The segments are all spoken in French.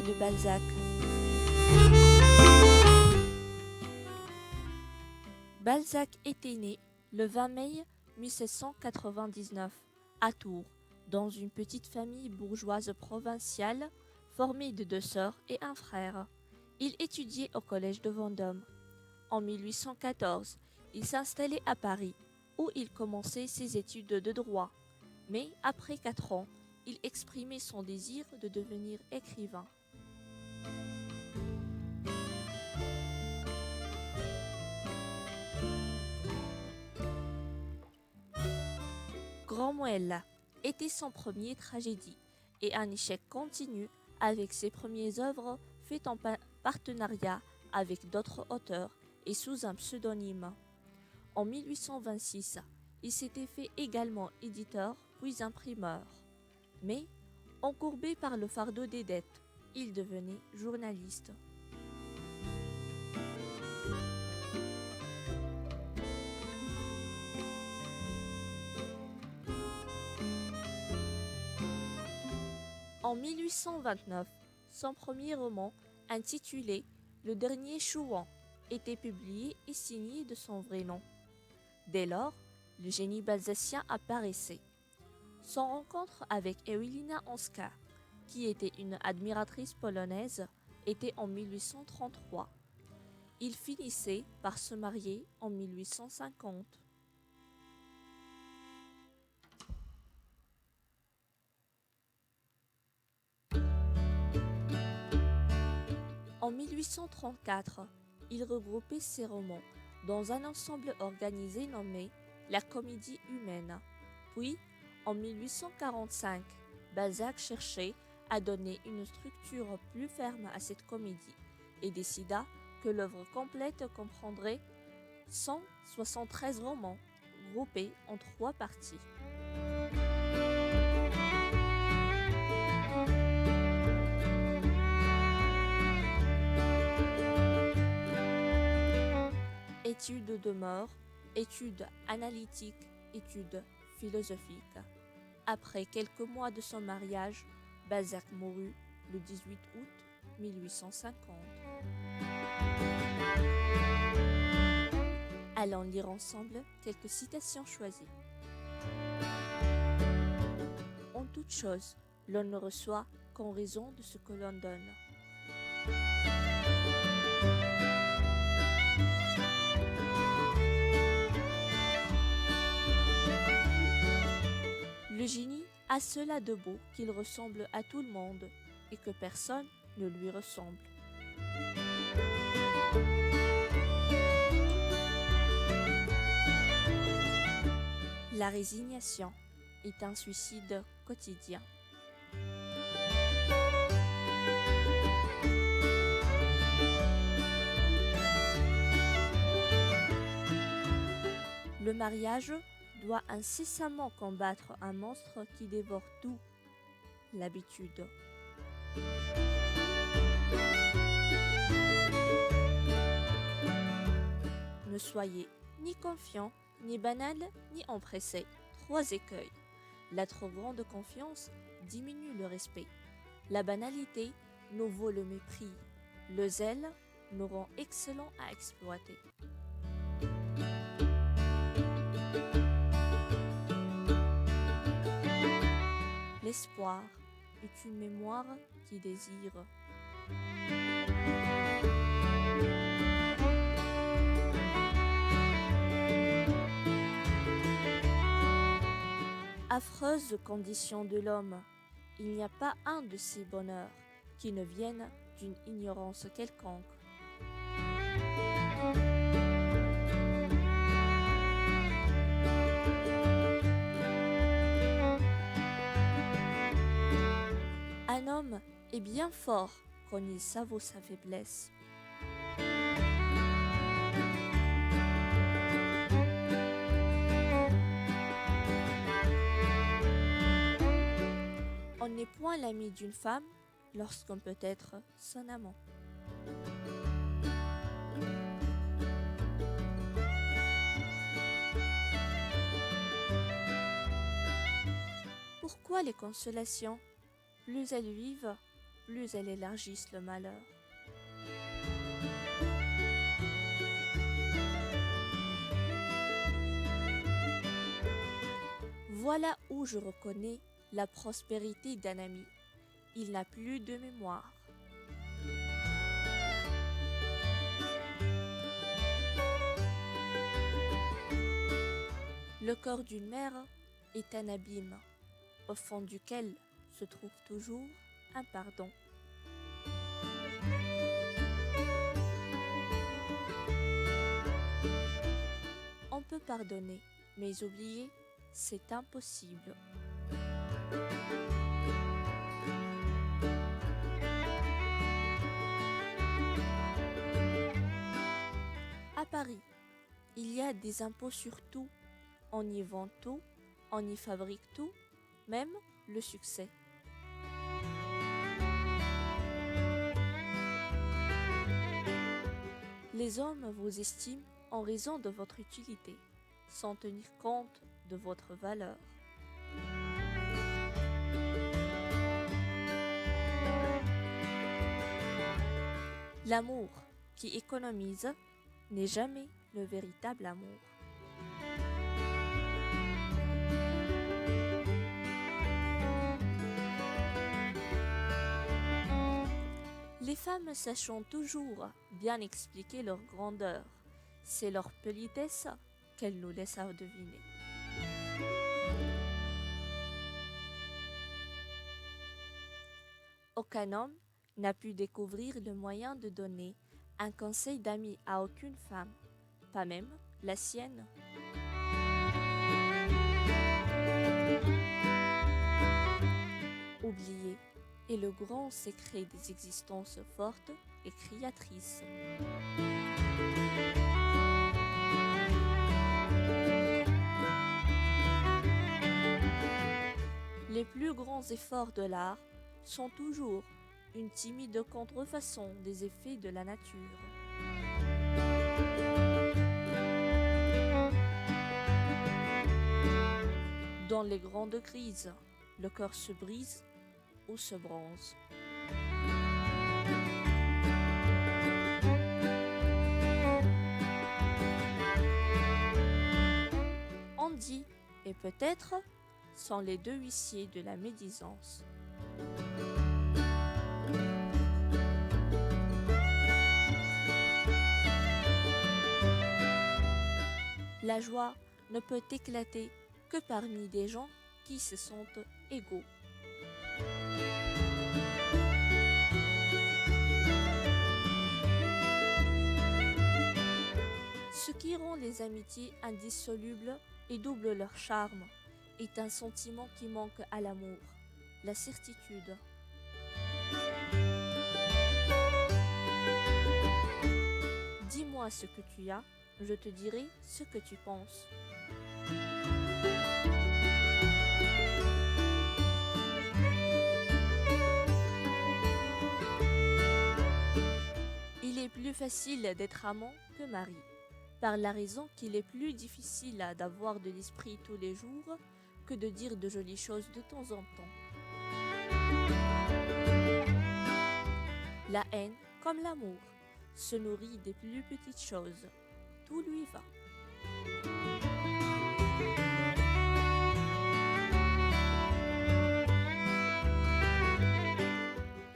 de Balzac. Balzac était né le 20 mai 1799 à Tours, dans une petite famille bourgeoise provinciale formée de 2 sœurs et un frère. Il étudiait au collège de Vendôme. En 1814, il s'installait à Paris, où il commençait ses études de droit. Mais après 4 ans, il exprimait son désir de devenir écrivain. Cromwell était son premier tragédie et un échec continu avec ses premières œuvres faites en partenariat avec d'autres auteurs et sous un pseudonyme. En 1826, il s'était fait également éditeur puis imprimeur. Mais, encourbé par le fardeau des dettes, il devenait journaliste. En 1829, son premier roman, intitulé Le dernier Chouan, était publié et signé de son vrai nom. Dès lors, le génie balzacien apparaissait. Son rencontre avec Ewelina Hanska, qui était une admiratrice polonaise, était en 1833. Ils finissaient par se marier en 1850. En 1834, il regroupait ses romans dans un ensemble organisé nommé la Comédie humaine. Puis, en 1845, Balzac cherchait à donner une structure plus ferme à cette comédie et décida que l'œuvre complète comprendrait 173 romans, groupés en 3 parties. Études de mœurs, études analytiques, études philosophiques. Après quelques mois de son mariage, Balzac mourut le 18 août 1850. Allons lire ensemble quelques citations choisies. En toute chose, l'on ne reçoit qu'en raison de ce que l'on donne. Le génie a cela de beau qu'il ressemble à tout le monde et que personne ne lui ressemble. La résignation est un suicide quotidien. Le mariage doit incessamment combattre un monstre qui dévore tout, l'habitude. Ne soyez ni confiant, ni banal, ni empressé. 3 écueils. La trop grande confiance diminue le respect. La banalité nous vaut le mépris. Le zèle nous rend excellents à exploiter. L'espoir est une mémoire qui désire. Affreuse condition de l'homme, il n'y a pas un de ces bonheurs qui ne viennent d'une ignorance quelconque. Un homme est bien fort quand il savoure sa faiblesse. On n'est point l'ami d'une femme lorsqu'on peut être son amant. Pourquoi les consolations, plus elles vivent, plus elles élargissent le malheur. Voilà où je reconnais la prospérité d'un ami. Il n'a plus de mémoire. Le cœur d'une mère est un abîme, au fond duquel se trouve toujours un pardon. On peut pardonner, mais oublier, c'est impossible. À Paris, il y a des impôts sur tout. On y vend tout, on y fabrique tout, même le succès. Les hommes vous estiment en raison de votre utilité, sans tenir compte de votre valeur. L'amour qui économise n'est jamais le véritable amour. Les femmes sachant toujours bien expliquer leur grandeur, c'est leur politesse qu'elles nous laissent à deviner. Aucun homme n'a pu découvrir le moyen de donner un conseil d'ami à aucune femme, pas même la sienne. Oublier est le grand secret des existences fortes et créatrices. Les plus grands efforts de l'art sont toujours une timide contrefaçon des effets de la nature. Dans les grandes crises, le cœur se brise ou se bronze. On dit, et peut-être, sont les deux huissiers de la médisance. La joie ne peut éclater que parmi des gens qui se sentent égaux. Ce qui rend les amitiés indissolubles et double leur charme est un sentiment qui manque à l'amour, la certitude. Dis-moi ce que tu as, je te dirai ce que tu penses. Il est plus facile d'être amant que mari, par la raison qu'il est plus difficile d'avoir de l'esprit tous les jours que de dire de jolies choses de temps en temps. La haine, comme l'amour, se nourrit des plus petites choses. Tout lui va.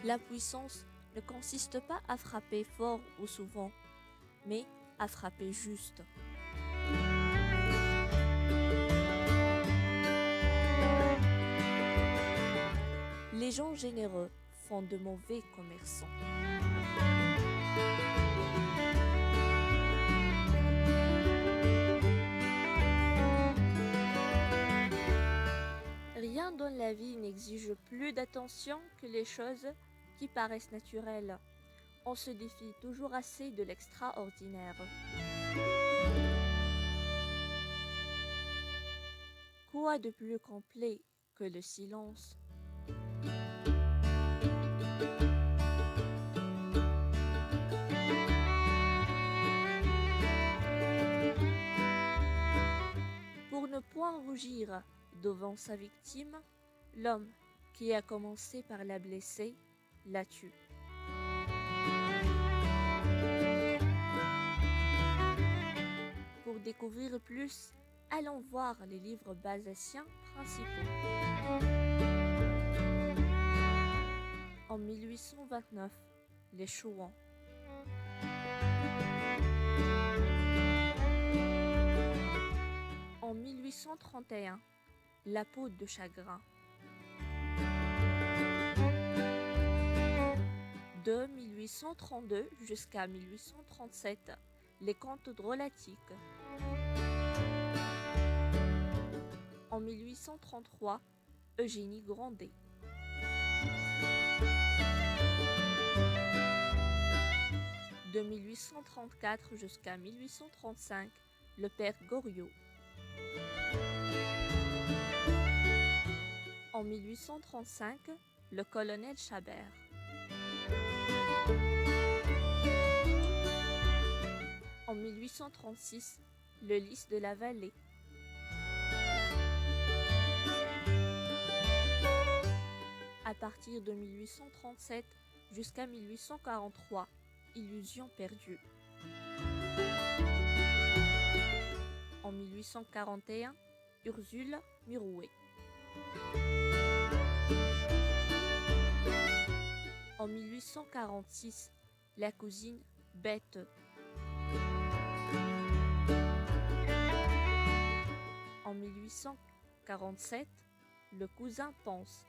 La puissance ne consiste pas à frapper fort ou souvent, mais à frapper juste. Les gens généreux font de mauvais commerçants. Rien dans la vie n'exige plus d'attention que les choses qui paraissent naturelles. On se défie toujours assez de l'extraordinaire. Quoi de plus complet que le silence? Pour ne point rougir devant sa victime, l'homme qui a commencé par la blesser la tue. Pour découvrir plus, allons voir les livres basaciens principaux. En 1829, les Chouans. En 1831, la peau de chagrin. De 1832 jusqu'à 1837, les contes drôlatiques. En 1833, Eugénie Grandet. De 1834 jusqu'à 1835, le père Goriot. En 1835, le colonel Chabert. En 1836, le lys de la vallée. À partir de 1837 jusqu'à 1843, Illusion perdue. En 1841, Ursule Mirouet. En 1846, la cousine Bête. En 1847, le cousin Pense.